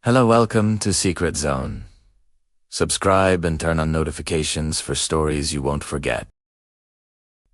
Hello, welcome to Secret Zone. Subscribe and turn on notifications for stories you won't forget.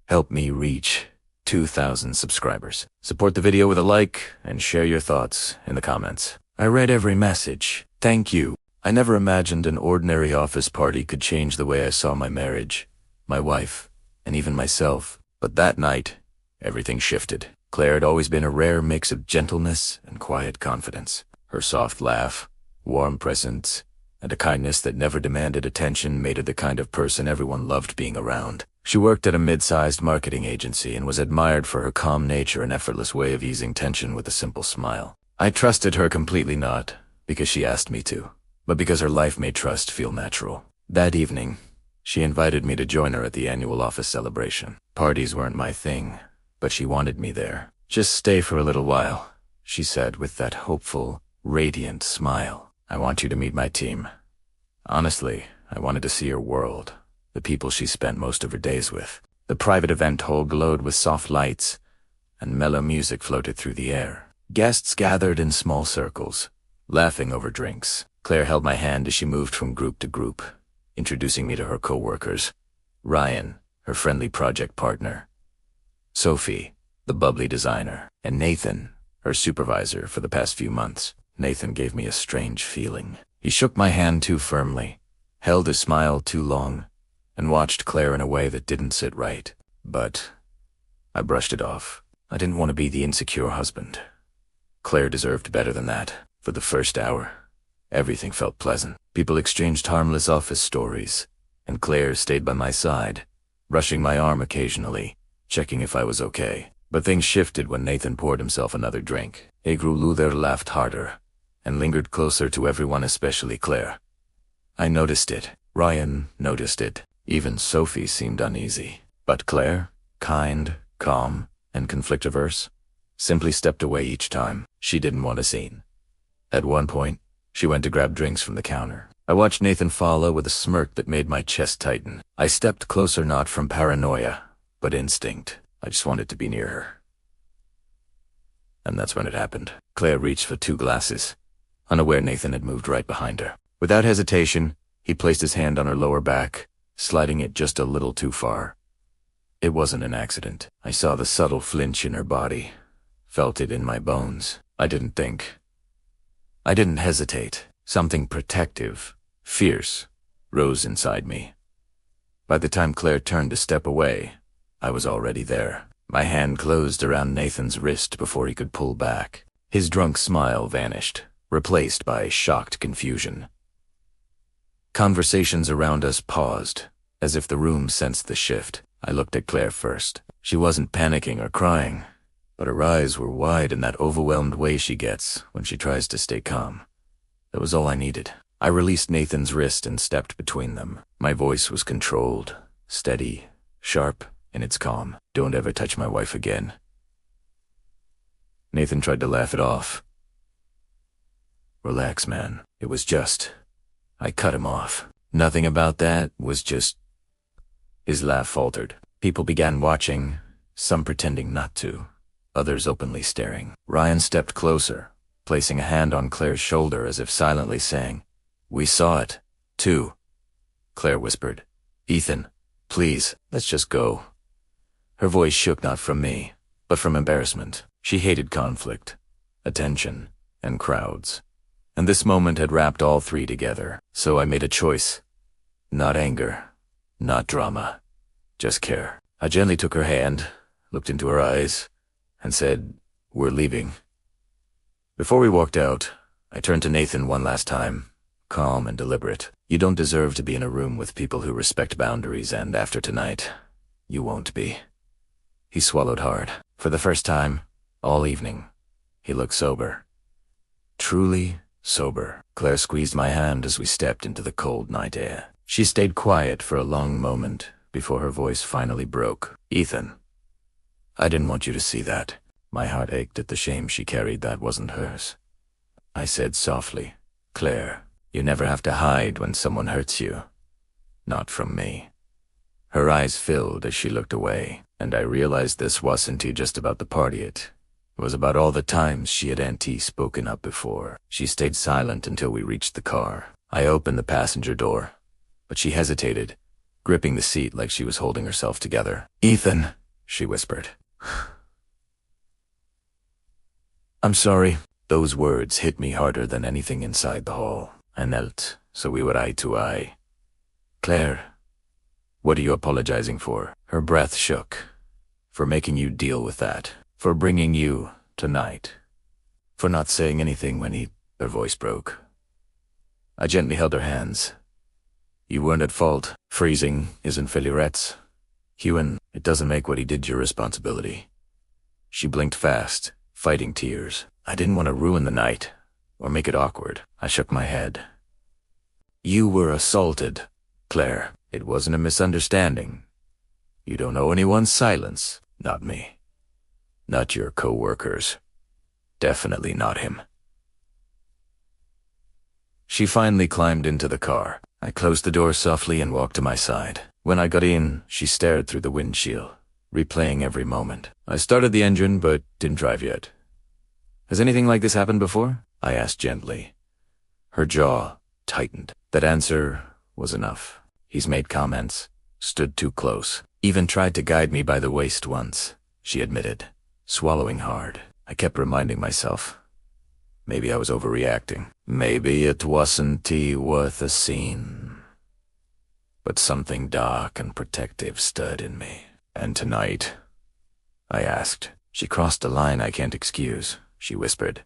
Help me reach 2,000 subscribers. Support the video with a like and share your thoughts in the comments. I read every message. Thank you. I never imagined an ordinary office party could change the way I saw my marriage, my wife, and even myself. But that night, everything shifted. Claire had always been a rare mix of gentleness and quiet confidence. Her soft laugh, warm presence, and a kindness that never demanded attention made her the kind of person everyone loved being around. She worked at a mid-sized marketing agency and was admired for her calm nature and effortless way of easing tension with a simple smile. I trusted her completely, not because she asked me to, but because her life made trust feel natural. That evening, she invited me to join her at the annual office celebration. Parties weren't my thing, but she wanted me there. "Just stay for a little while," she said with that hopeful, radiant smile. "I want you to meet my team." Honestly, I wanted to see her world, the people she spent most of her days with. The private event hall glowed with soft lights, and mellow music floated through the air. Guests gathered in small circles, laughing over drinks. Claire held my hand as she moved from group to group, introducing me to her co-workers. Ryan, her friendly project partner. Sophie, the bubbly designer. And Nathan, her supervisor for the past few months. Nathan gave me a strange feeling. He shook my hand too firmly, held his smile too long, and watched Claire in a way that didn't sit right. But I brushed it off. I didn't want to be the insecure husband. Claire deserved better than that. For the first hour, everything felt pleasant. People exchanged harmless office stories, and Claire stayed by my side, brushing my arm occasionally, checking if I was okay. But things shifted when Nathan poured himself another drink. Luther laughed harder and lingered closer to everyone, especially Claire. I noticed it. Ryan noticed it. Even Sophie seemed uneasy. But Claire, kind, calm, and conflict-averse, simply stepped away each time. She didn't want a scene. At one point, she went to grab drinks from the counter. I watched Nathan follow with a smirk that made my chest tighten. I stepped closer, not from paranoia, but instinct. I just wanted to be near her. And that's when it happened. Claire reached for 2 glasses, unaware Nathan had moved right behind her. Without hesitation, he placed his hand on her lower back, sliding it just a little too far. It wasn't an accident. I saw the subtle flinch in her body, felt it in my bones. I didn't think. I didn't hesitate. Something protective, fierce, rose inside me. By the time Claire turned to step away, I was already there. My hand closed around Nathan's wrist before he could pull back. His drunk smile vanished, replaced by shocked confusion. Conversations around us paused, as if the room sensed the shift. I looked at Claire first. She wasn't panicking or crying, but her eyes were wide in that overwhelmed way she gets when she tries to stay calm. That was all I needed. I released Nathan's wrist and stepped between them. My voice was controlled, steady, sharp, in its calm. "Don't ever touch my wife again." Nathan tried to laugh it off. "Relax, man. It was just..." I cut him off. "Nothing about that, was just..." His laugh faltered. People began watching, some pretending not to, others openly staring. Ryan stepped closer, placing a hand on Claire's shoulder as if silently saying, "We saw it, too." Claire whispered, "Ethan, please, let's just go." Her voice shook not from me, but from embarrassment. She hated conflict, attention, and crowds. And this moment had wrapped all 3 together. So I made a choice. Not anger, not drama, just care. I gently took her hand, looked into her eyes, and said, "We're leaving." Before we walked out, I turned to Nathan one last time, calm and deliberate. "You don't deserve to be in a room with people who respect boundaries, and after tonight, you won't be." He swallowed hard. For the first time, all evening, he looked sober. Truly sober. Claire squeezed my hand as we stepped into the cold night air. She stayed quiet for a long moment before her voice finally broke. "Ethan, I didn't want you to see that." My heart ached at the shame she carried that wasn't hers. I said softly, "Claire, you never have to hide when someone hurts you. Not from me." Her eyes filled as she looked away, and I realized this wasn't just about the party. It was about all the times she had spoken up before. She stayed silent until we reached the car. I opened the passenger door, but she hesitated, gripping the seat like she was holding herself together. "Ethan," she whispered. "I'm sorry." Those words hit me harder than anything inside the hall. I knelt so we would eye to eye. "Claire, what are you apologizing for?" Her breath shook. "For making you deal with that. For bringing you tonight. For not saying anything when Her voice broke. I gently held her hands. "You weren't at fault. Freezing isn't Filirette's. Hewan, it doesn't make what he did your responsibility." She blinked fast, fighting tears. I didn't want to ruin the night, or make it awkward. I shook my head. "You were assaulted, Claire. It wasn't a misunderstanding. You don't owe anyone's silence. Not me. Not your co-workers. Definitely not him." She finally climbed into the car. I closed the door softly and walked to my side. When I got in, she stared through the windshield, replaying every moment. "I started the engine, but didn't drive yet. Has anything like this happened before?" I asked gently. Her jaw tightened. That answer was enough. "He's made comments, stood too close, even tried to guide me by the waist once," she admitted, swallowing hard. I kept reminding myself. Maybe I was overreacting. Maybe it wasn't worth a scene. But something dark and protective stirred in me. "And tonight?" I asked. "She crossed a line I can't excuse," she whispered.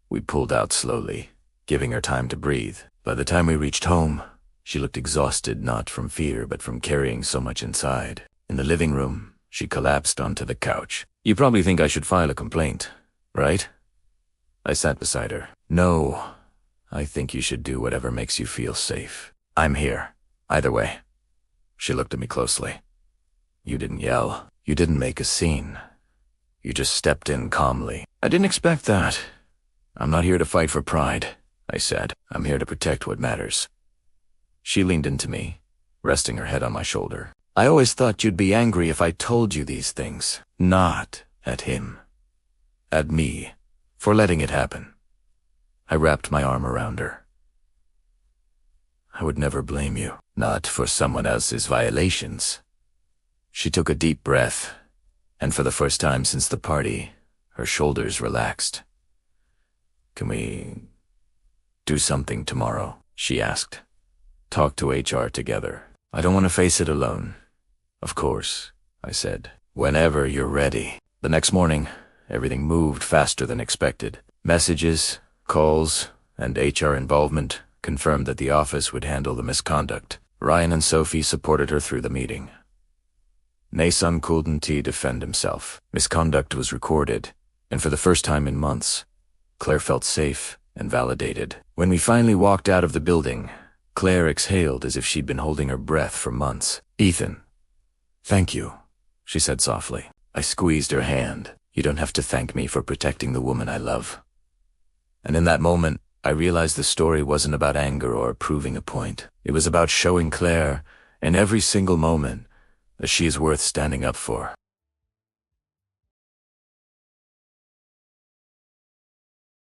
We pulled out slowly, giving her time to breathe. By the time we reached home, she looked exhausted, not from fear, but from carrying so much inside. In the living room, she collapsed onto the couch. "You probably think I should file a complaint, right?" I sat beside her. "No, I think you should do whatever makes you feel safe. I'm here, either way." She looked at me closely. "You didn't yell. You didn't make a scene. You just stepped in calmly." "I didn't expect that." "I'm not here to fight for pride," I said. "I'm here to protect what matters." She leaned into me, resting her head on my shoulder. "I always thought you'd be angry if I told you these things. Not at him. At me, for letting it happen." I wrapped my arm around her. "I would never blame you. Not for someone else's violations." She took a deep breath, and for the first time since the party, her shoulders relaxed. "Can we do something tomorrow?" she asked. "Talk to HR together. I don't want to face it alone." "Of course," I said. "Whenever you're ready." The next morning, everything moved faster than expected. Messages, calls, and HR involvement confirmed that the office would handle the misconduct. Ryan and Sophie supported her through the meeting. Nason couldn't defend himself. Misconduct was recorded, and for the first time in months, Claire felt safe and validated. When we finally walked out of the building, Claire exhaled as if she'd been holding her breath for months. "Ethan, thank you," she said softly. I squeezed her hand. "You don't have to thank me for protecting the woman I love." And in that moment, I realized the story wasn't about anger or proving a point. It was about showing Claire, in every single moment, that she is worth standing up for.